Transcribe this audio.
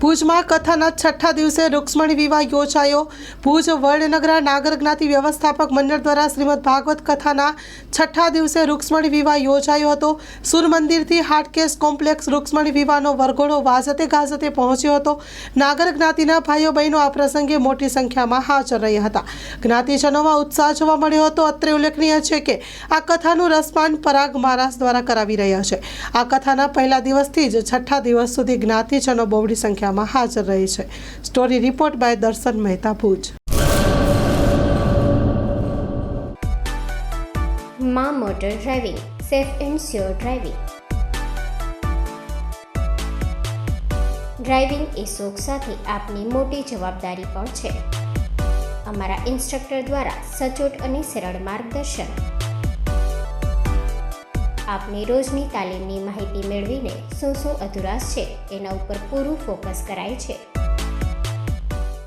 ભુજમાં કથાના છઠ્ઠા દિવસે રૂક્ષ્મણી વિવાહ યોજાયો। ભુજ વર્ણનગરા નાગર જ્ઞાતિ વ્યવસ્થાપક મંડળ દ્વારા શ્રીમદ ભાગવત કથાના છઠ્ઠા દિવસે રૂક્ષ્મણી વિવાહ યોજાયો હતો। સૂર મંદિરથી હાટકેશ કોમ્પ્લેક્સ રૂક્ષ્મણી વિવાહનો વરઘોડો વાજતે ગાજતે પહોંચ્યો હતો। નાગર જ્ઞાતિના ભાઈઓ બહેનો આ પ્રસંગે મોટી સંખ્યામાં હાજર રહ્યા હતા। જ્ઞાતિજનોમાં ઉત્સાહ જોવા મળ્યો હતો। અત્રે ઉલ્લેખનીય છે કે આ કથાનું રસપાન પરાગ મહારાજ દ્વારા કરાવી રહ્યા છે। આ કથાના પહેલા દિવસથી જ છઠ્ઠા દિવસ સુધી જ્ઞાતિજનો બહોળી સંખ્યામાં હાજર રહે છે। સ્ટોરી રિપોર્ટ બાય દર્શન મહેતા, ભુજ। માં motor driving, safe and sure driving. Driving એ શોખ સાથે આપની મોટી જવાબદારી પણ છે। અમારા ઇન્સ્ટ્રક્ટર દ્વારા સચોટ અને સરળ માર્ગદર્શન। આપની રોજની તાલીમની માહિતી મેળવીને શું અધુરાશ છે એના ઉપર પૂરું ફોકસ કરાય છે।